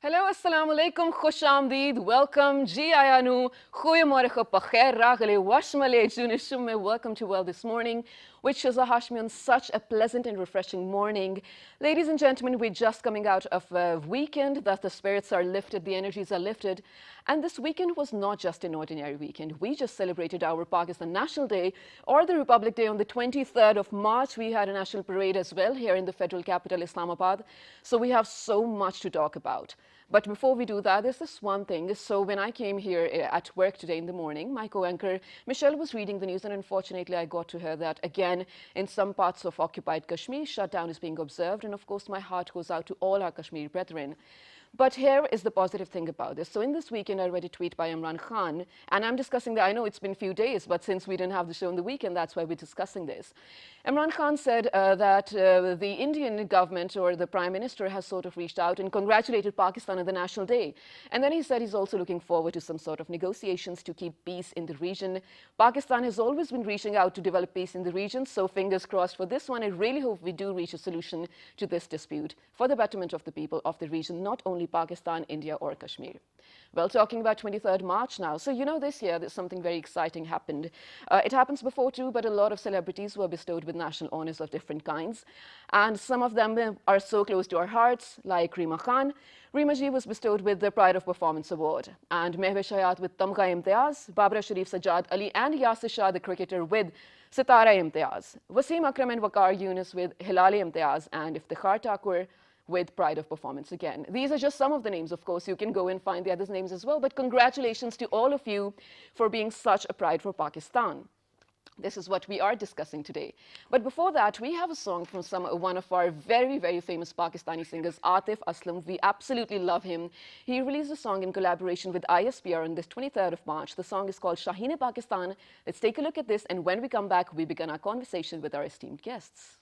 Hello, assalamu alaikum, khush amdeed, welcome, ji ayanu, goeiemorgen, pakher, ragale, washmale, junishume, welcome to Well This Morning, which is a Hashmi on such a pleasant and refreshing morning. Ladies and gentlemen, we're just coming out of a weekend that the spirits are lifted, the energies are lifted. And this weekend was not just an ordinary weekend. We just celebrated our Pakistan National Day or the Republic Day on the 23rd of March. We had a national parade as well here in the federal capital, Islamabad. So we have so much to talk about. But before we do that, there's this one thing. So when I came here at work today in the morning, my co-anchor Michelle was reading the news, and unfortunately I got to hear that again in some parts of occupied Kashmir, shutdown is being observed. And of course, my heart goes out to all our Kashmiri brethren. But here is the positive thing about this. So in this weekend, I read a tweet by Imran Khan, and I'm discussing that. I know it's been a few days, but since we didn't have the show on the weekend, that's why we're discussing this. Imran Khan said that the Indian government or the Prime Minister has sort of reached out and congratulated Pakistan on the National Day. And then he said he's also looking forward to some sort of negotiations to keep peace in the region. Pakistan has always been reaching out to develop peace in the region, so fingers crossed for this one. I really hope we do reach a solution to this dispute for the betterment of the people of the region, not only Pakistan, India or Kashmir. Well, talking about 23rd March now. So, you know, this year there's something very exciting happened. It happens before too, but a lot of celebrities were bestowed with national honors of different kinds. And some of them are so close to our hearts, like Reema Khan. Reema ji was bestowed with the Pride of Performance Award. And Mehwish Hayat with Tamga Imtiaz, Babra Sharif Sajjad Ali and Yasir Shah, the cricketer, with Sitara Imtiaz. Wasim Akram and Waqar Yunus with Hilali Imtiaz, and Iftikhar Thakur with Pride of Performance again. These are just some of the names, of course. You can go and find the others' names as well. But congratulations to all of you for being such a pride for Pakistan. This is what we are discussing today. But before that, we have a song from one of our very, very famous Pakistani singers, Atif Aslam. We absolutely love him. He released a song in collaboration with ISPR on this 23rd of March. The song is called Shaheen-e-Pakistan. Let's take a look at this. And when we come back, we begin our conversation with our esteemed guests.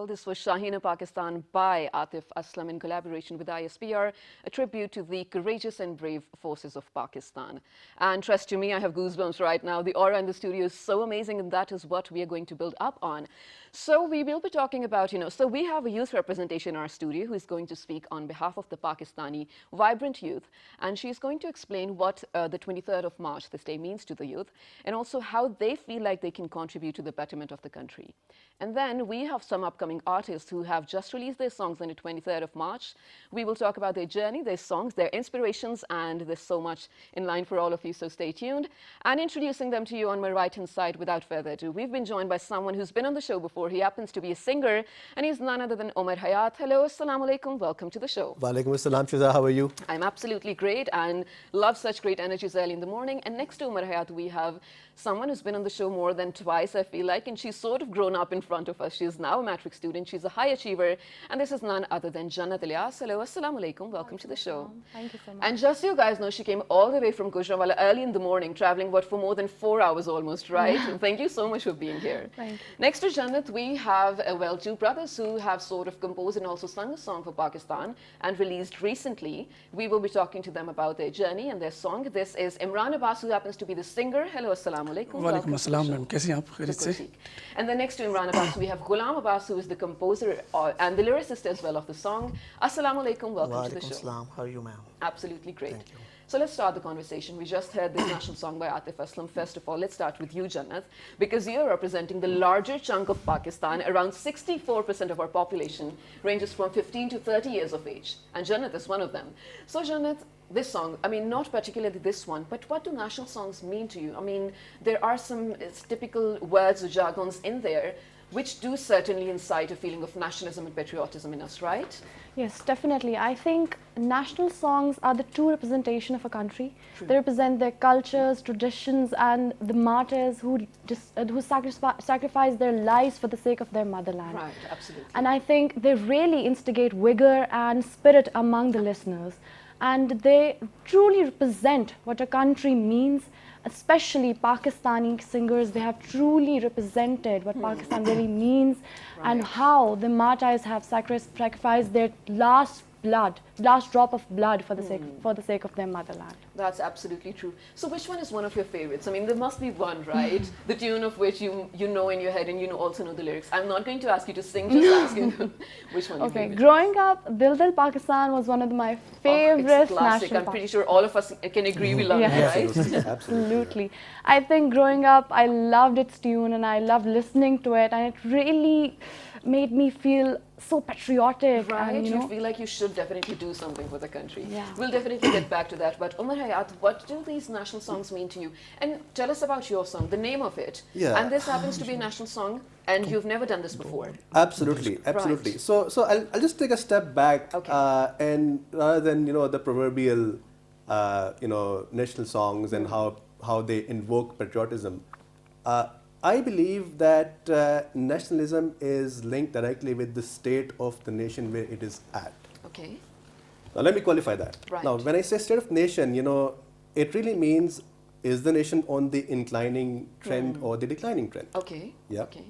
This was Shaheen Pakistan by Atif Aslam in collaboration with ISPR, a tribute to the courageous and brave forces of Pakistan. And trust you me, I have goosebumps right now. The aura in the studio is so amazing, and that is what we are going to build up on. So we will be talking about, so we have a youth representation in our studio who is going to speak on behalf of the Pakistani vibrant youth. And she's going to explain what the 23rd of March, this day, means to the youth, and also how they feel like they can contribute to the betterment of the country. And then we have some upcoming artists who have just released their songs on the 23rd of March. We will talk about their journey, their songs, their inspirations, and there's so much in line for all of you, so stay tuned. And introducing them to you on my right-hand side, without further ado, we've been joined by someone who's been on the show before. He happens to be a singer, and he's none other than Omar Hayat. Hello, assalamu alaikum, welcome to the show. Walaikum assalam, Shiza, how are you? I'm absolutely great and love such great energies early in the morning. And next to Omar Hayat, we have someone who's been on the show more than twice, I feel like, and she's sort of grown up in front of us. She's now a matric student. She's a high achiever, and this is none other than Jannat Ilyas. Hello, assalamu alaikum, welcome to the show. Thank you so much. And just so you guys know, she came all the way from Gujranwala early in the morning, traveling for more than 4 hours almost, right? And thank you so much for being here. Thank you. Next to Jannat, we have two brothers who have sort of composed and also sung a song for Pakistan and released recently. We will be talking to them about their journey and their song. This is Imran Abbas, who happens to be the singer. Hello, assalamu alaikum. Walaikum assalam, ma'am. Kaise hain aap? Khairat se? And then next to Imran Abbas, we have Ghulam Abbas, who is the composer and the lyricist as well of the song. Assalamu alaikum, welcome to the show. Assalam, how are you, ma'am? Absolutely great. Thank you. So let's start the conversation. We just heard this national song by Atif Aslam. First of all, let's start with you, Jannat, because you're representing the larger chunk of Pakistan. Around 64% of our population ranges from 15 to 30 years of age, and Jannat is one of them. So Jannat, this song, I mean, not particularly this one, but what do national songs mean to you? I mean, there are some typical words or jargons in there which do certainly incite a feeling of nationalism and patriotism in us, right? Yes, definitely. I think national songs are the true representation of a country. True. They represent their cultures, traditions, and the martyrs who sacrifice their lives for the sake of their motherland. Right, absolutely. And I think they really instigate vigor and spirit among the listeners. And they truly represent what a country means. Especially Pakistani singers, they have truly represented what Pakistan really means, and how the martyrs have sacrificed their last drop of blood for the sake of their motherland. That's absolutely true. So which one is one of your favorites? I mean, there must be one, right? The tune of which you know in your head, and you also know the lyrics. I'm not going to ask you to sing, just ask you which one. Okay, growing up, Dil Dil Pakistan was one of my favorite it's classic. national I'm pretty sure all of us can agree we love it, right? Absolutely. I think growing up, I loved its tune and I loved listening to it, and it really made me feel so patriotic. Right, and, you feel like you should definitely do something for the country. Yeah. We'll definitely get back to that. But Omar Hayat, what do these national songs mean to you? And tell us about your song, the name of it. Yeah. And this happens to be a national song, and you've never done this before. Absolutely, absolutely. Right. So I'll just take a step back, Okay. And rather than the proverbial national songs and how they invoke patriotism, I believe that nationalism is linked directly with the state of the nation where it is at. Okay. Now let me qualify that. Right. Now when I say state of nation, it really means, is the nation on the inclining trend or the declining trend? Okay. Yeah. Okay.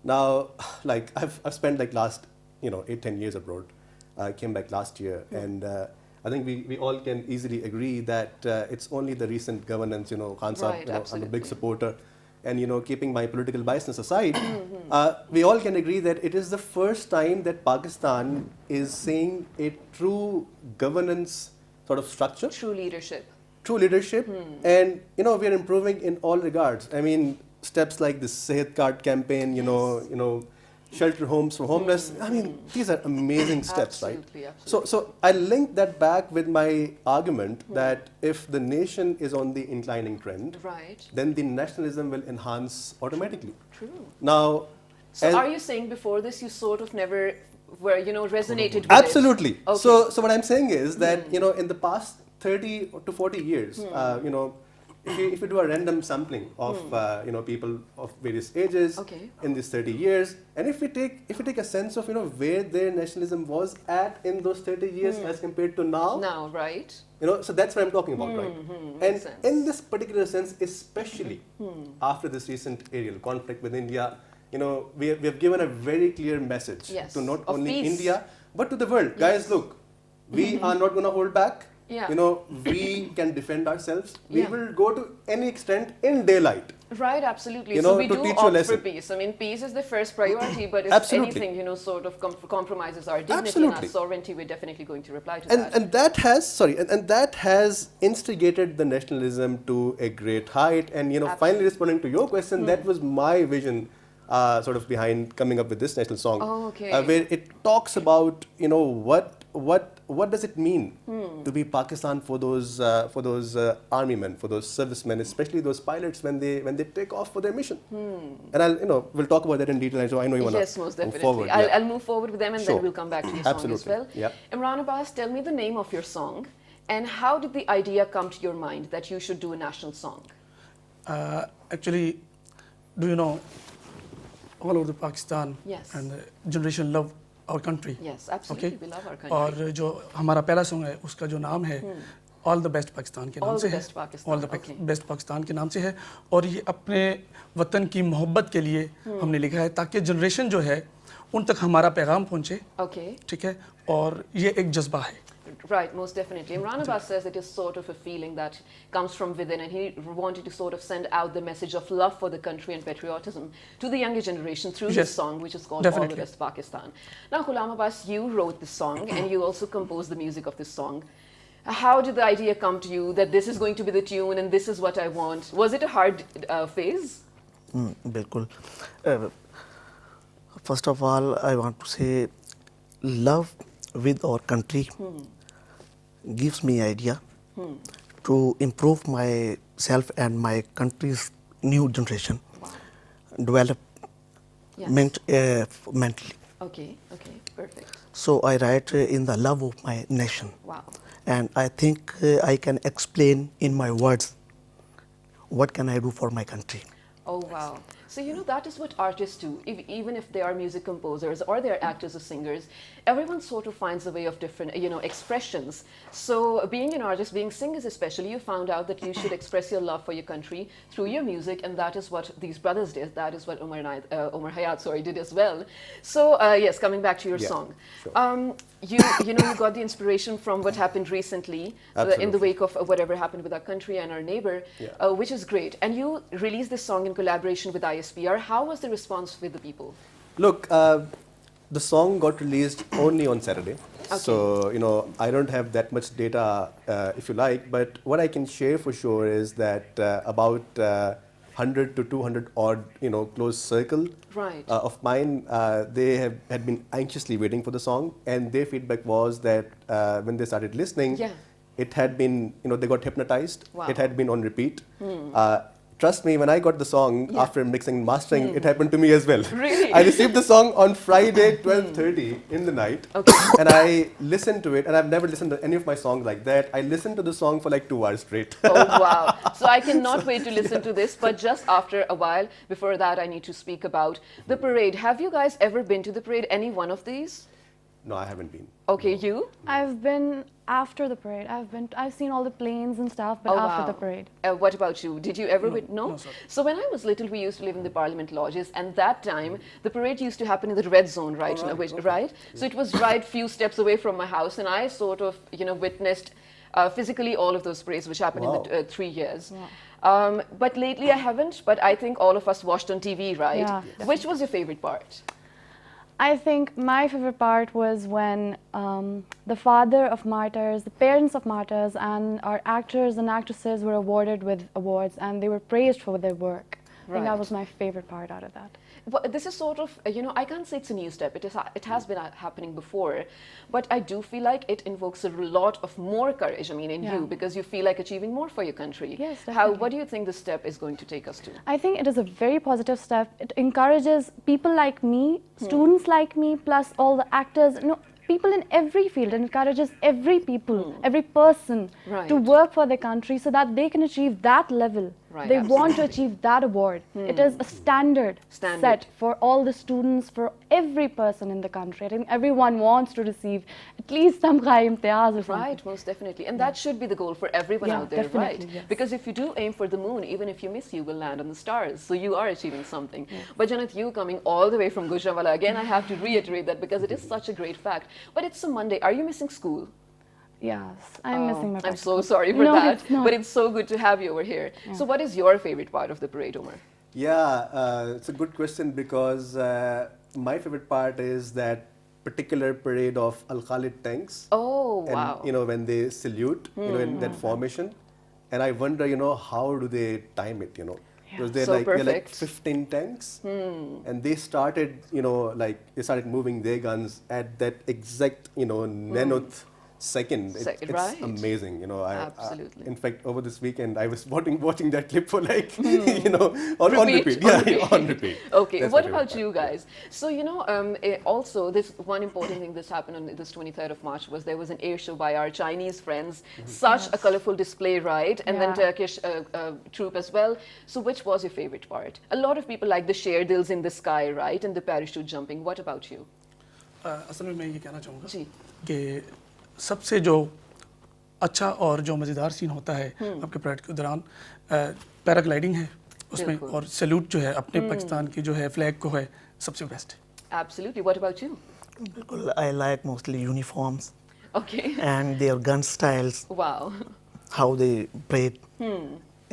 Now, like I've spent like last 8-10 years abroad. I came back last year, and I think we all can easily agree that it's only the recent governance. Khan Sahib, Right, I'm a big supporter, and keeping my political biasness aside, we all can agree that it is the first time that Pakistan is seeing a true governance sort of structure, True leadership. and we are improving in all regards. I mean, steps like the Sehat Card campaign, shelter homes for homeless. I mean, these are amazing steps, Absolutely, right? absolutely. So I link that back with my argument that if the nation is on the inclining trend, Right. then the nationalism will enhance automatically. True. Now, So are you saying before this you sort of never were, resonated with absolutely. it? Okay. So what I'm saying is that in the past 30 to 40 years, if you do a random sampling of people of various ages Okay. in these 30 years, and if we take a sense of where their nationalism was at in those 30 years as compared to Now, right? so that's what I'm talking about, right? Makes And sense. in this particular sense, especially after this recent aerial conflict with India, we have given a very clear message Yes, to not of only peace. India but to the world. Guys, look, we are not going to hold back. Yeah. We can defend ourselves. We Yeah. will go to any extent in daylight. Right, absolutely. You So know, we to do teach you a opt for lesson. peace. I mean, peace is the first priority, but if Absolutely. anything, sort of compromises our dignity and Absolutely. our sovereignty, we're definitely going to reply to And that. and that has and that has instigated the nationalism to a great height. And finally Absolutely. responding to your question, that was my vision, sort of behind coming up with this national song, Oh, okay. where it talks about what does it mean to be Pakistan for those army men, for those servicemen, especially those pilots when they take off for their mission. And we'll talk about that in detail. So I know you want to Yes, most definitely. forward. I'll move forward with them and Sure. then we'll come back to your song Absolutely. as well. Yep. Imran Abbas, tell me the name of your song and how did the idea come to your mind that you should do a national song? Actually, do you know, all over the Pakistan Yes. and the generation love our country. Yes, absolutely. We love our country. और जो हमारा पहला song है उसका जो नाम है all the best Pakistan के नाम All the से है Best Pakistan, all the okay. Best Pakistan के नाम से है और ये अपने वतन की मोहब्बत के लिए हमने लिखा है ताकि जनरेशन जो है उन तक हमारा पैगाम पहुंचे Okay. ठीक है और ये एक जज्बा है Right, most definitely. Imran Abbas says it is sort of a feeling that comes from within, and he wanted to sort of send out the message of love for the country and patriotism to the younger generation through this Yes, song, which is called All the definitely. Best Pakistan. Now, Ghulam Abbas, you wrote this song, and you also composed the music of this song. How did the idea come to you that this is going to be the tune and this is what I want? Was it a hard phase? बिल्कुल first of all I want to say love with our country gives me idea to improve myself and my country's new generation development mentally. Okay, perfect. So I write in the love of my nation. Wow. And I think I can explain in my words what can I do for my country. Oh, wow. So, that is what artists do. Even if they are music composers or they are actors or singers, everyone sort of finds a way of different, expressions. So, being an artist, being singers especially, you found out that you should express your love for your country through your music, and that is what these brothers did. That is what Omar Hayat, did as well. So, yes, coming back to your Yeah, song. sure. You got the inspiration from what happened recently in the Absolutely. wake of whatever happened with our country and our neighbor, Yeah. which is great. And you released this song in collaboration with ISPR. How was the response with the people? Look, the song got released only on Saturday. So, I don't have that much data, if you like, but what I can share for sure is that about 100 to 200 odd, close circle Right. of mine, they had been anxiously waiting for the song, and their feedback was that when they started listening, Yeah. it had been, they got hypnotized. Wow. It had been on repeat. Trust me, when I got the song Yeah. after mixing and mastering, it happened to me as well. Really? I received the song on Friday, 12:30 in the night. Okay. And I listened to it, and I've never listened to any of my songs like that. I listened to the song for like 2 hours straight. Oh, wow. So I cannot wait to listen to this. But just after a while, before that, I need to speak about the parade. Have you guys ever been to the parade? Any one of these? No, I haven't been. Okay, you? I've been after the parade. I've seen all the planes and stuff, but Oh, after wow. the parade. What about you? Did you ever win? No? no, sorry. So when I was little, we used to live in the Parliament lodges, and that time the parade used to happen in the red zone, right? Right? So it was right few steps away from my house, and I sort of, witnessed physically all of those parades which happened in the 3 years. But lately I haven't. But I think all of us watched on TV, right? Yeah. Which was your favorite part? I think my favorite part was when the father of martyrs, the parents of martyrs, and our actors and actresses were awarded with awards, and they were praised for their work. I think that Right. was my favorite part out of that. Well, this is sort of, I can't say it's a new step. It has been happening before, but I do feel like it invokes a lot of more courage. I mean, in Yeah. you, because you feel like achieving more for your country. Yes, What do you think this step is going to take us to? I think it is a very positive step. It encourages people like me, students like me, plus all the actors, people in every field. It encourages every people, every person to Right. work for their country so that they can achieve that level Right, they want to absolutely. achieve that award. It is a standard set for all the students, for every person in the country. I think everyone wants to receive at least some high imtiaz or something. Right, most definitely. And that should be the goal for everyone Yeah, out there, right? definitely, yes. Because if you do aim for the moon, even if you miss, you will land on the stars. So you are achieving something. But Jannat, you coming all the way from Gujranwala, again, I have to reiterate that because it is such a great fact. But it's a Monday. Are you missing school? Yes, I'm missing my I'm practical. so sorry for No, that. it's not. But it's so good to have you over here. So what is your favorite part of the parade, Umar? Yeah, it's a good question because my favorite part is that particular parade of Al Khalid tanks. Oh, And, wow. when they salute, in that formation. And I wonder, how do they time it, Because So they're like perfect. 15 tanks. And they started, they started moving their guns at that exact, nanoth second. It's Right. amazing, Absolutely. in fact, over this weekend, I was watching that clip for on repeat. On Yeah, repeat. on repeat. Okay, That's what my about favorite you part. guys? So, also this one important thing this happened on this 23rd of March was there was an air show by our Chinese friends. Such a colorful display, right? And then Yeah. Turkish troop as well. So which was your favorite part? A lot of people like the sherdils in the sky, right? And the parachute jumping. What about you? असल में मैं ये कहना चाहूँगा जी। कि सबसे जो अच्छा और जो मज़ेदार सीन होता है आपके परेड के दौरान पैराग्लाइडिंग है उसमें बिल्कुल। और सैल्यूट जो है अपने पाकिस्तान की जो है फ्लैग को है सबसे बेस्ट है। Absolutely. What about you? Well, I like mostly uniforms Okay. and their gun styles, Wow. how they parade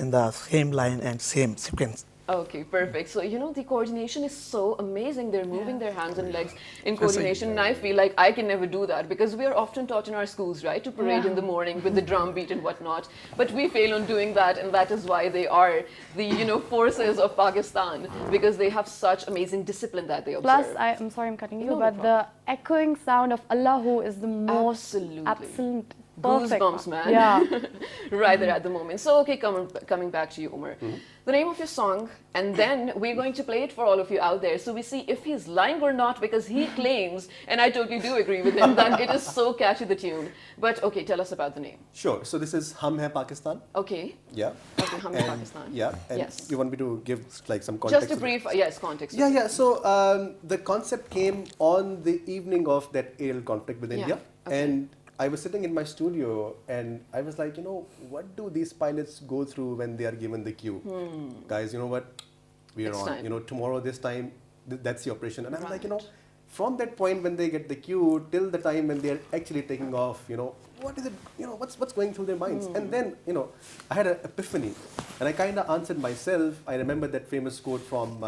in the same line and same sequence. Okay, perfect. So, the coordination is so amazing. They're moving their hands and legs in coordination. And I feel like I can never do that because we are often taught in our schools, right, to parade in the morning with the drum beat and whatnot. But we fail on doing that, and that is why they are the, forces of Pakistan because they have such amazing discipline that they observe. Plus, I'm sorry I'm cutting you, No, no but the echoing sound of Allahu is the most Absolutely. absolute perfect Goosebumps, one. man. Yeah. Right there at the moment. So, okay, coming back to you, Umar. The name of your song, and then we're going to play it for all of you out there. So we see if he's lying or not because he claims, and I totally do agree with him, that it is so catchy, the tune. But, okay, tell us about the name. Sure. So this is Hum Hai Pakistan. Okay. Yeah. Okay, Hum Hai And- Pakistan. Yeah. And Yes. you want me to give some context? Just a to brief, yes, context. Yeah, yeah. So the concept came on the evening of that aerial conflict with Yeah, India. okay. And I was sitting in my studio and I was like, what do these pilots go through when they are given the cue? Guys, you know what? We are It's on. time. Tomorrow, this time, that's the operation. And I was like, Right. from that point when they get the cue till the time when they're actually taking off, what is it, what's going through their minds? And then, I had an epiphany and I kind of answered myself. I remember that famous quote from,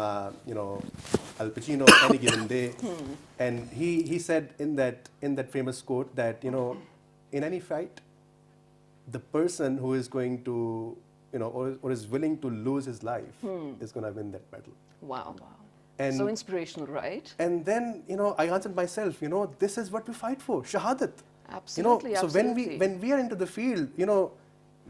Al Pacino, Any Given Day. And he said in that famous quote that, in any fight, the person who is going to, or is willing to lose his life is going to win that battle. Wow. And So inspirational, right? and then, I answered myself, this is what we fight for, shahadat. Absolutely, So absolutely. when we are into the field,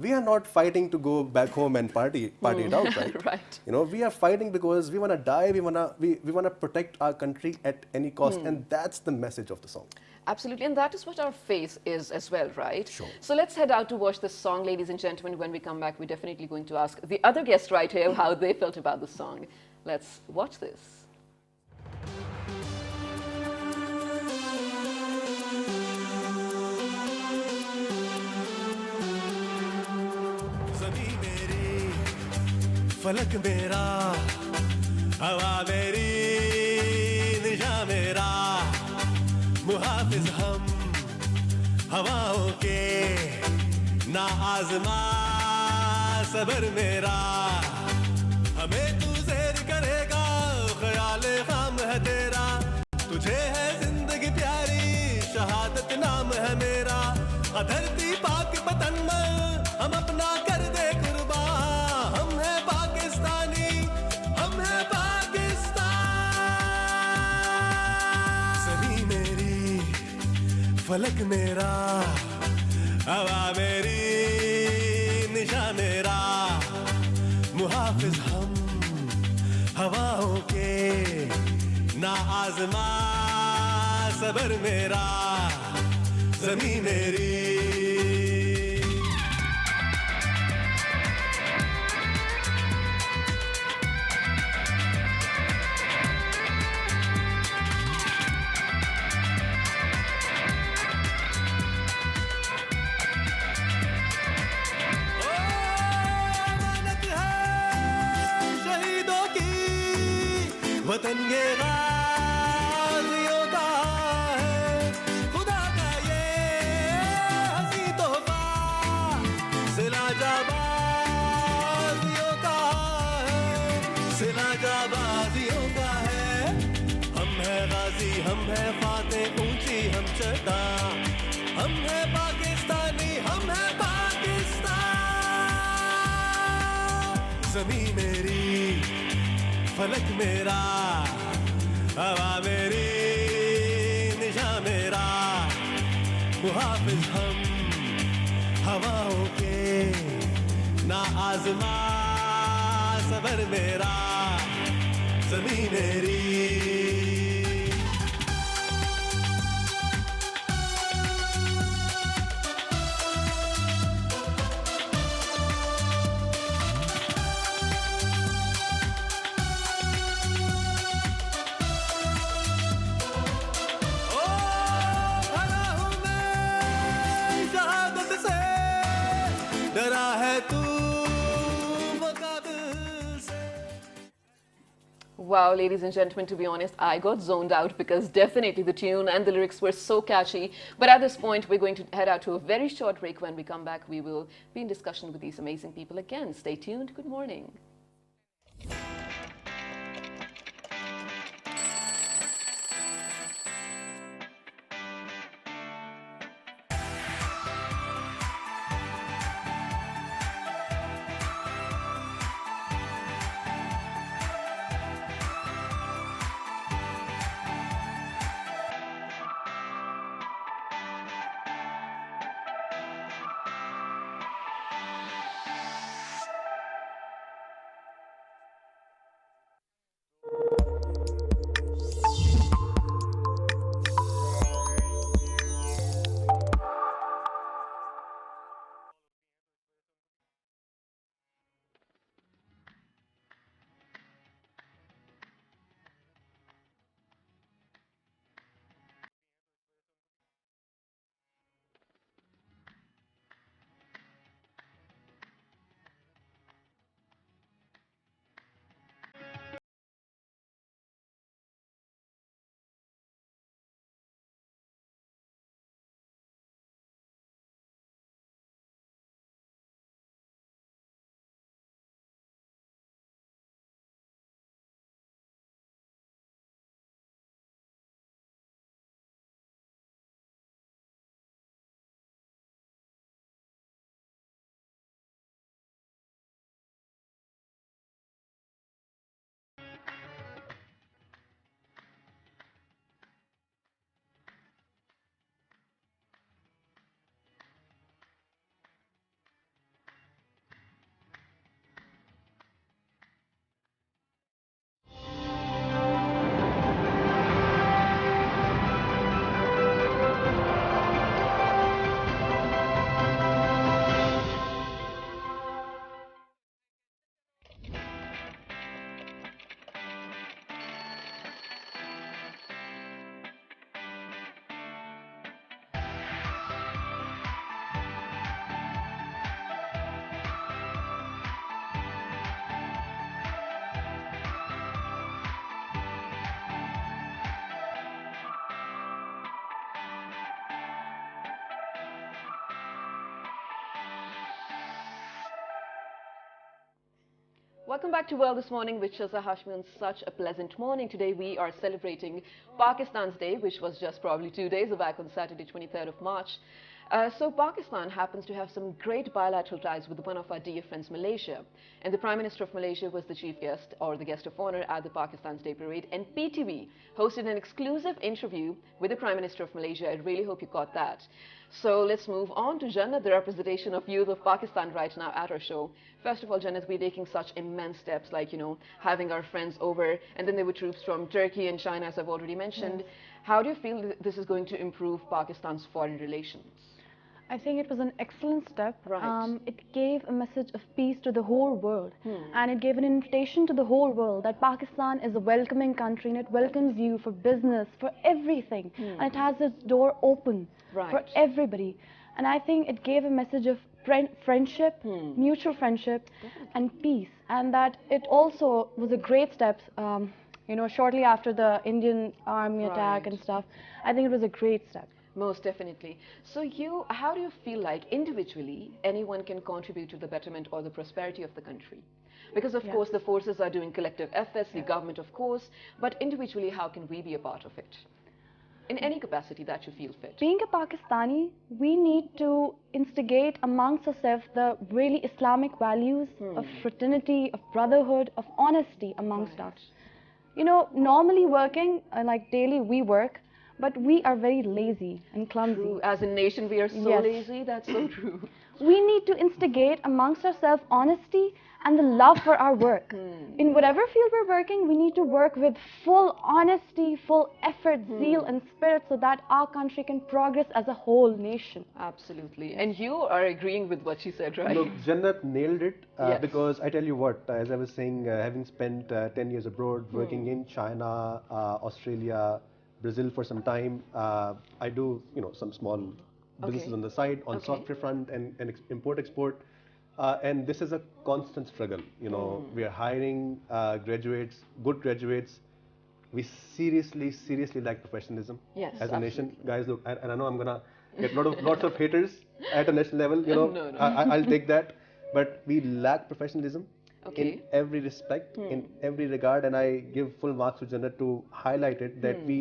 we are not fighting to go back home and party it out, right? Right. We are fighting because we want to die, we want to protect our country at any cost, and that's the message of the song. Absolutely, and that is what our faith is as well, right? Sure. So let's head out to watch this song, ladies and gentlemen. When we come back, we're definitely going to ask the other guest right here how they felt about the song. Let's watch this. ज़मीं मेरी फलक मेरा हवा मेरी निशा मेरा मुहाफिज हम हवाओं के ना आजमा सबर मेरा हमें तू ज़ेर करेगा ख्याल खाम है तेरा तुझे है जिंदगी प्यारी शहादत नाम है मेरा धरती पाक वतन में हम अपना कर दे कुर्बान हम है पाकिस्तानी हम है पाकिस्तान ज़मीं मेरी फलक मेरा हवा मेरी निशा मेरा मुहाफिज हम हवाओं के ना आजमा सबर मेरा ज़मीं मेरी वतन ये गाजियों का है, खुदा का ये हसी तोहफा, सिला जाबाजियों का है, सिला जाबाजियों का है। हम है गाजी, हम है फाते ऊंची हम चढ़ता, हम है पाकिस्तानी, हम है पाकिस्तान। ज़मीं मेरी, फलक मेरा, हवा मेरी, निशा मेरा, मुहाफिज हम हवाओं के, ना आज़मा सबर मेरा, ज़मीं मेरी। Wow, ladies and gentlemen, to be honest, I got zoned out because definitely the tune and the lyrics were so catchy. But at this point, we're going to head out to a very short break. When we come back, we will be in discussion with these amazing people again. Stay tuned. Good morning. Welcome back to World This Morning, which is a Hashmi such a pleasant morning. Today we are celebrating Pakistan's Day, which was just probably 2 days back on Saturday, 23rd of March. So Pakistan happens to have some great bilateral ties with one of our dear friends, Malaysia. And the Prime Minister of Malaysia was the chief guest or the guest of honor at the Pakistan's Day Parade. And PTV hosted an exclusive interview with the Prime Minister of Malaysia. I really hope you caught that. So let's move on to Jannat, the representation of youth of Pakistan right now at our show. First of all, Jannat, we're taking such immense steps like, having our friends over, and then there were troops from Turkey and China, as I've already mentioned. How do you feel this is going to improve Pakistan's foreign relations? I think it was an excellent step. Right. It gave a message of peace to the whole world. And it gave an invitation to the whole world that Pakistan is a welcoming country and it welcomes you for business, for everything. And it has its door open for everybody. And I think it gave a message of friendship, mutual friendship, and peace. And that it also was a great step you know, shortly after the Indian army attack Right. and stuff. I think it was a great step. Most definitely. So how do you feel like individually anyone can contribute to the betterment or the prosperity of the country? Because of Yes. course the forces are doing collective efforts, the government of course, but individually how can we be a part of it? In any capacity that you feel fit. Being a Pakistani, we need to instigate amongst ourselves the really Islamic values of fraternity, of brotherhood, of honesty amongst us. You know, normally working, like daily we work, but we are very lazy and clumsy. True. As a nation we are so Yes. lazy, that's so true. We need to instigate amongst ourselves honesty and the love for our work. In whatever field we're working, we need to work with full honesty, full effort, zeal, and spirit so that our country can progress as a whole nation. Absolutely. And you are agreeing with what she said, right? Look, Jannat nailed it Yes. because I tell you what, as I was saying, having spent 10 years abroad, working in China, Australia, Brazil for some time, I do, some small businesses Okay. on the side, on Okay. software front and import-export. And this is a constant struggle. We are hiring graduates, good graduates. We seriously lack professionalism Yes, as a nation. absolutely. Guys, look, and I know I'm gonna get lots of haters at a national level. No. I'll take that. But we lack professionalism Okay. in every respect, in every regard, and I give full marks to Jannat to highlight it that we.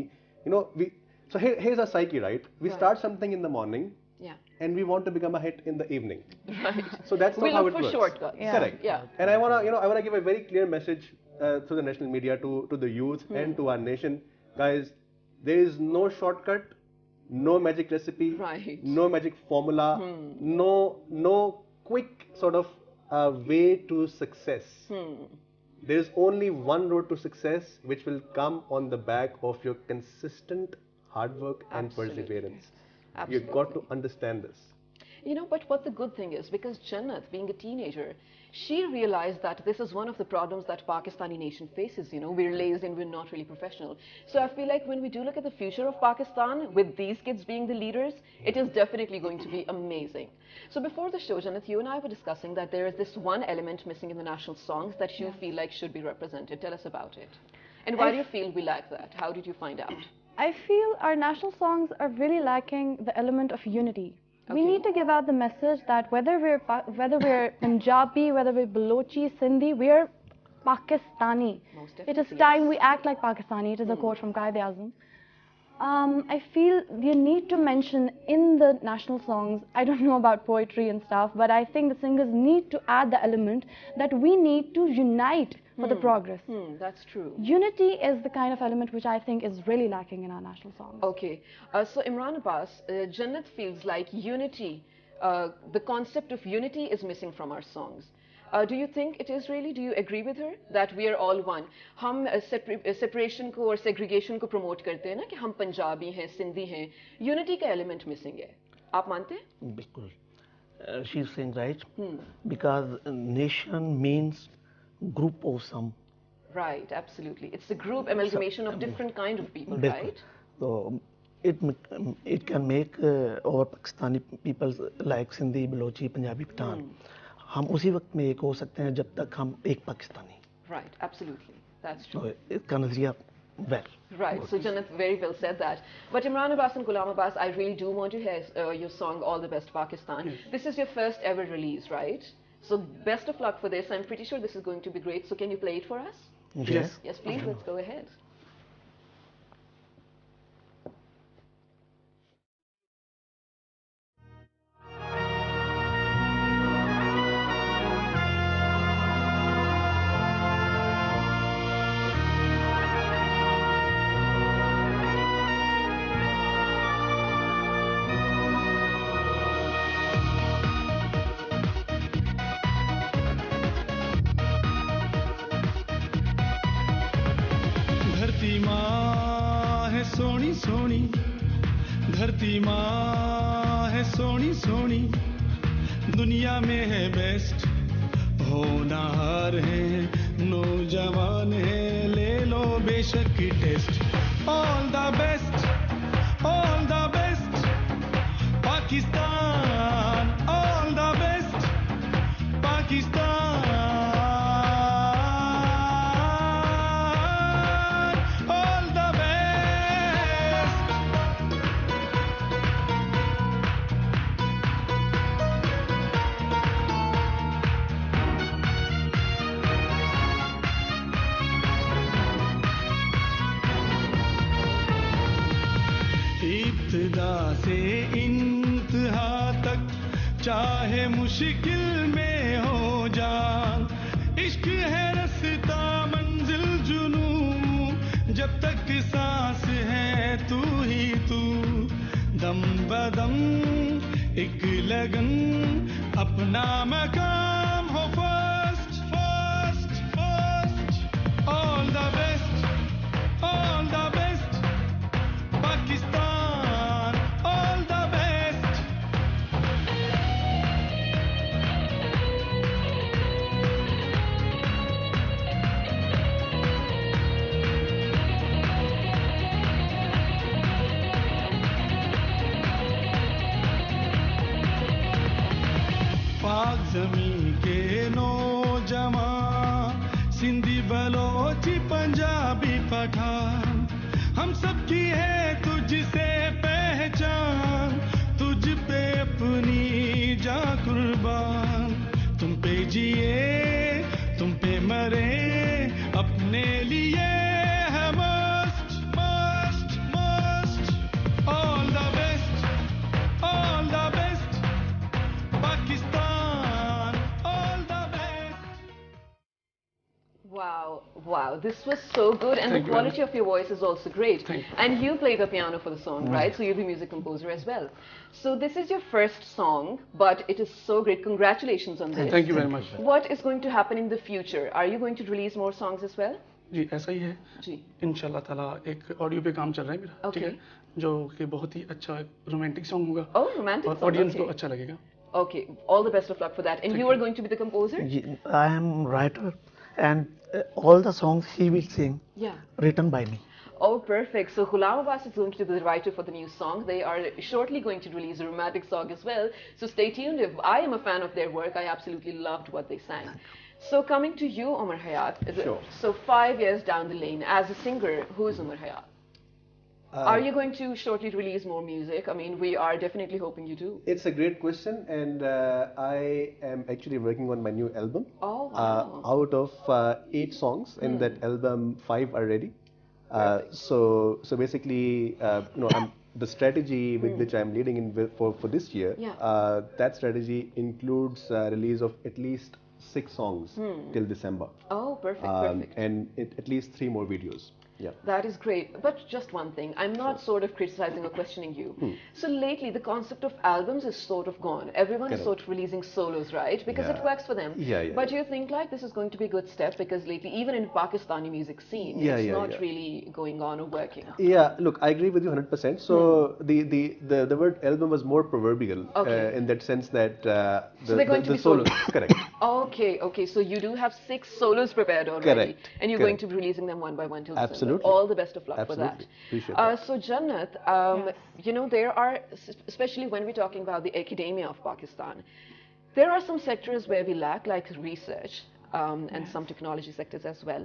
So here's our psyche, right? We Right. start something in the morning, Yeah. and we want to become a hit in the evening. Right. So that's not We how look it for works. shortcuts. Yeah. Correct. Yeah. And I wanna give a very clear message through the national media to the youth and to our nation, guys. There is no shortcut, no magic recipe, Right. no magic formula, no quick sort of way to success. There is only one road to success, which will come on the back of your consistent hard work and Absolutely. perseverance. Absolutely. You've got to understand this. But what the good thing is, because Jannat, being a teenager, she realized that this is one of the problems that Pakistani nation faces. We're lazy and we're not really professional. So I feel like when we do look at the future of Pakistan, with these kids being the leaders, it is definitely going to be amazing. So before the show, Jannat, you and I were discussing that there is this one element missing in the national songs that you feel like should be represented. Tell us about it. And why do you feel we lack that? How did you find out? I feel our national songs are really lacking the element of unity. We Okay. need to give out the message that whether we're Punjabi, whether we're Balochi, Sindhi, we're Pakistani. Most It is definitely, time yes. we act like Pakistani. It is a quote from Qaid-e-Azam. I feel you need to mention in the national songs, I don't know about poetry and stuff, but I think the singers need to add the element that we need to unite for the progress. That's true. Unity is the kind of element which I think is really lacking in our national songs. Okay, so Imran Abbas, Jannat feels like unity, the concept of unity is missing from our songs. Do you think it is really? Do you agree with her that we are all one? हम separation को और segregation को promote करते हैं ना कि हम पंजाबी हैं, सिंधी हैं, unity का element missing है. आप मानते हैं? बिल्कुल she's saying right because nation means group of some. Right, absolutely. It's a group amalgamation of different kind of people, बिल्कुल right? तो it can make our Pakistani people like Sindhi, Balochi, Punjabi, Pathan हम उसी वक्त में एक हो सकते हैं जब तक हम एक Pakistani. Right, absolutely. That's true. तो इसका नजरिया well. Right, so Jannat very well said that. But Imran Abbas and Ghulam Abbas, I really do want to hear your song All the Best Pakistan. This is your first ever release, right? So best of luck for this. I'm pretty sure this is going to be great. So can you play it for us? Yes. Yes, please, let's go ahead. धरती माँ है सोनी सोनी, धरती माँ है सोनी सोनी, दुनिया में है best, होनहार है, नौजवान है, ले लो बेशक test. All the best Pakistan, all the best Pakistan. चाहे मुश्किल में हो जान, इश्क है रास्ता मंजिल जुनून, जब तक सांस है तू ही तू, दम बदम एक लगन, अपना मकाम हो first first first. All the best Pakistan, all the best. पाक ज़मीं के नौजवान, सिंधी बलोची पंजाबी पठान, हम सबकी है तुझसे पहचान, तुझ पे अपनी जा कुर्बान, तुम पे जिए तुम पे मरे, अपने लिए है मस्त मस्त मस्त। All the best Pakistan, all the best. Wow, wow, this was so good, and Thank the you, quality of your voice is also great. Thank you. And you play the piano for the song, right? So you're the music composer as well. So this is your first song, but it is so great. Congratulations on this. Thank you very much. What is going to happen in the future? Are you going to release more songs as well? जी ऐसा ही है जी। इंशाल्लाह ताला एक audio पे काम चल रहा है मेरा ठीक Okay. है जो कि बहुत ही अच्छा रोमांटिक सॉन्ग होगा Oh, romantic और song, ऑडियंस okay. को अच्छा लगेगा Okay, all the best of luck for that. And you are going to be the composer? I am writer, and all the songs he will sing Yeah. written by me. Oh, perfect. So Ghulam Abbas is going to be the writer for the new song. They are shortly going to release a romantic song as well. So stay tuned. If I am a fan of their work, I absolutely loved what they sang. So coming to you, Umar Hayat. Sure. So 5 years down the lane, as a singer, who is Umar Hayat? Are you going to shortly release more music? I mean, we are definitely hoping you do. It's a great question, and I am actually working on my new album. Oh, wow. Out of 8 songs in that album, 5 are ready. So basically, the strategy with which I'm leading in for this year, Yeah. that strategy includes release of at least 6 songs till December, Oh, perfect, perfect. and at least 3 more videos. Yeah. That is great. But just one thing, I'm not sort of criticizing or questioning you. So lately, the concept of albums is sort of gone. Everyone is Correct. sort of releasing solos, right? Because it Yeah. works for them. Yeah. But you think like this is going to be a good step because lately, even in Pakistani music scene, it's not really going on or working. Yeah, look, I agree with you 100%. So the word album was more proverbial in that sense that So they're going to be solos. Correct. Okay. So you do have 6 solos prepared already. Correct. And you're going to be releasing them one by one till December. Absolutely. All the best of luck Absolutely. for that. Appreciate that. So Jannat, you know, there are, especially when we're talking about the academia of Pakistan, there are some sectors where we lack, like research and some technology sectors as well.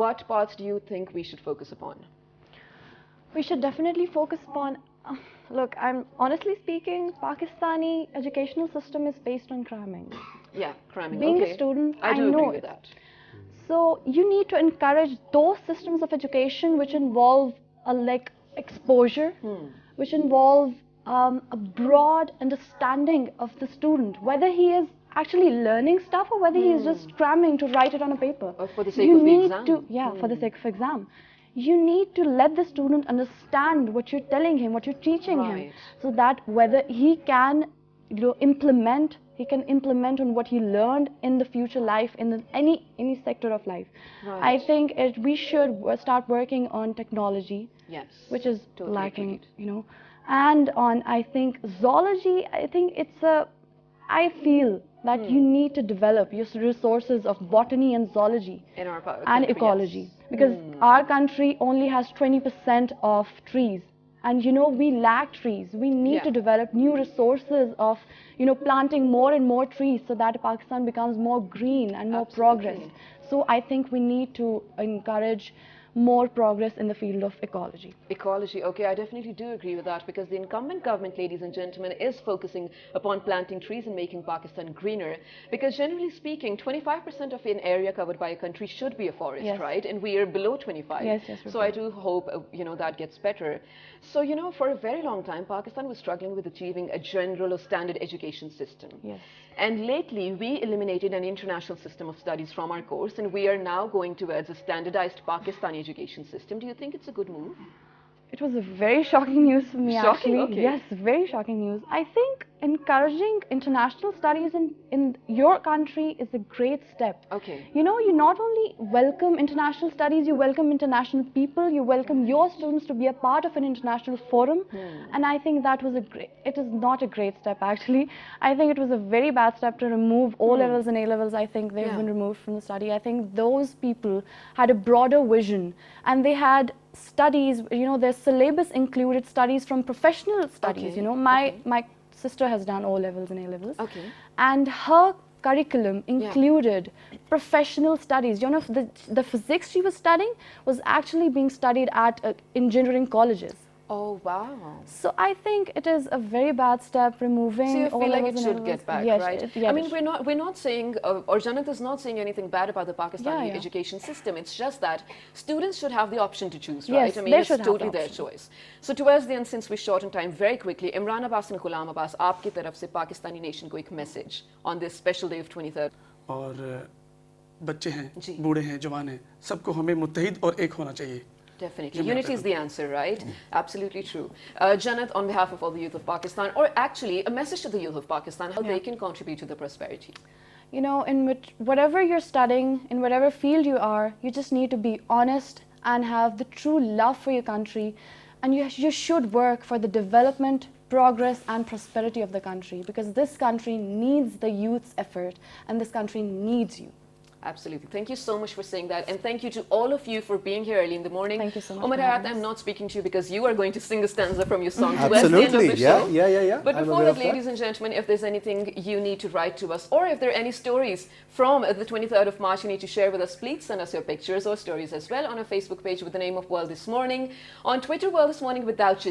What parts do you think we should focus upon? We should definitely focus upon. Look, I'm honestly speaking, Pakistani educational system is based on cramming. Yeah, cramming. Being a okay. student, I do I know agree with it. that. So you need to encourage those systems of education which involve like exposure, which involve a broad understanding of the student, whether he is actually learning stuff or whether he is just cramming to write it on a paper. Or for the sake you of the need exam. to, yeah, for the sake of exam. You need to let the student understand what you're telling him, what you're teaching him, Right. so that whether he can, implement, he can implement on what he learned in the future life, in any sector of life. Right. I think we should start working on technology, Yes. which is Totally lacking, agreed. and on, I think, zoology. I think I feel that you need to develop your resources of botany and zoology In our and country, ecology, yes. because our country only has 20% of trees, and we lack trees. We need Yeah. to develop new resources of planting more and more trees so that Pakistan becomes more green and more Absolutely. progressed. So I think we need to encourage more progress in the field of ecology. Ecology, okay, I definitely do agree with that because the incumbent government, ladies and gentlemen, is focusing upon planting trees and making Pakistan greener. Because generally speaking, 25% of an area covered by a country should be a forest, Yes. right? And we are below 25. Yes, yes, So I do hope, that gets better. So, for a very long time, Pakistan was struggling with achieving a general or standard education system. Yes. And lately, we eliminated an international system of studies from our course, and we are now going towards a standardized Pakistani education system. Do you think it's a good move? It was a very shocking news for me, Shocking? actually. Okay. Yes, very shocking news. I think encouraging international studies in your country is a great step. Okay. You not only welcome international studies, you welcome international people, you welcome your students to be a part of an international forum. And I think that was it is not a great step, actually. I think it was a very bad step to remove O levels and A levels. I think they've Yeah. been removed from the study. I think those people had a broader vision, and they had studies, their syllabus included studies from professional studies. Okay. My sister has done O levels and A levels. Okay. And her curriculum included professional studies. The physics she was studying was actually being studied at engineering colleges. Oh, wow. So I think it is a very bad step removing So you O feel like levels it and A should levels. get back, Yes, right? yeah, I mean, it we're not saying, or Jannat is not saying anything bad about the Pakistani Yeah. education system. It's just that students should have the option to choose, Yes, right? I mean, they it's should have the totally their option. choice. So towards the end, since we're short on time, very quickly, Imran Abbas and Ghulam Abbas, आपकी तरफ से Pakistani nation को एक message on this special day of 23rd. और बच्चे हैं, जी। बूढ़े हैं, जवान हैं, सबको हमें मुत्तहिद और एक होना चाहिए। Definitely. Unity is the answer, right? Absolutely true. Jannat, on behalf of all the youth of Pakistan, or actually a message to the youth of Pakistan, how they can contribute to the prosperity. In whatever you're studying, in whatever field you are, you just need to be honest and have the true love for your country. And you should work for the development, progress and prosperity of the country, because this country needs the youth's effort and this country needs you. Absolutely. Thank you so much for saying that. And thank you to all of you for being here early in the morning. Thank you so much Umar for having Hayat, I'm us. not speaking to you because you are going to sing a stanza from your song towards the end of Absolutely, the yeah, show. yeah. But I'm before aware that, of that. ladies and gentlemen, if there's anything you need to write to us, or if there are any stories from the 23rd of March you need to share with us, please send us your pictures or stories as well on our Facebook page with the name of World This Morning. On Twitter, World This Morning without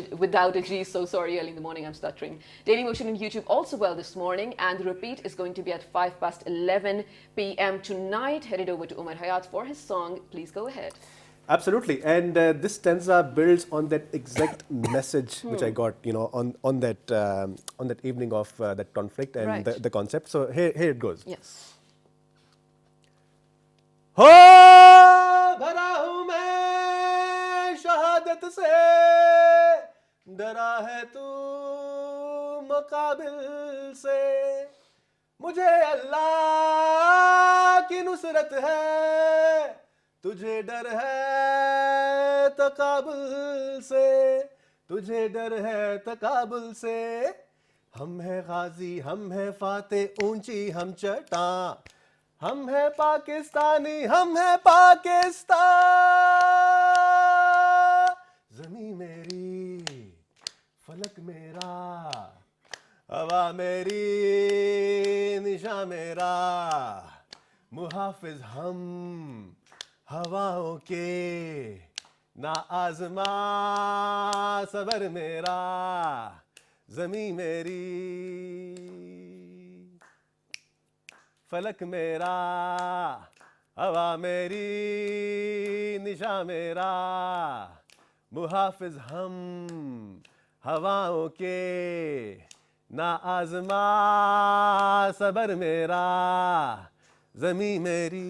a G, so sorry, early in the morning, I'm stuttering. Daily Motion and YouTube also World This Morning, and the repeat is going to be at 11 p.m. tonight. Headed over to Umar Hayat for his song. Please go ahead. Absolutely, and this stanza builds on that exact message which I got, on that evening of that conflict and Right. the concept. So here it goes. Yes. हो भरा हूँ मैं शहादत से, डरा है तू मुकाबिल से, मुझे अल्लाह की नुसरत है, तुझे डर है तकाबुल से, तुझे डर है तकाबुल से, हम है गाजी हम है फाते ऊंची हम चट्टान, हम है पाकिस्तानी हम है पाकिस्तान, ज़मीं मेरी फलक मेरा, हवा मेरी निशा मेरा, मुहाफिज हम हवाओं के, ना आज़मा सबर मेरा, ज़मीं मेरी फलक मेरा, हवा मेरी निशा मेरा, मुहाफिज हम हवाओं के, ना आज़मा सबर मेरा, ज़मीं मेरी।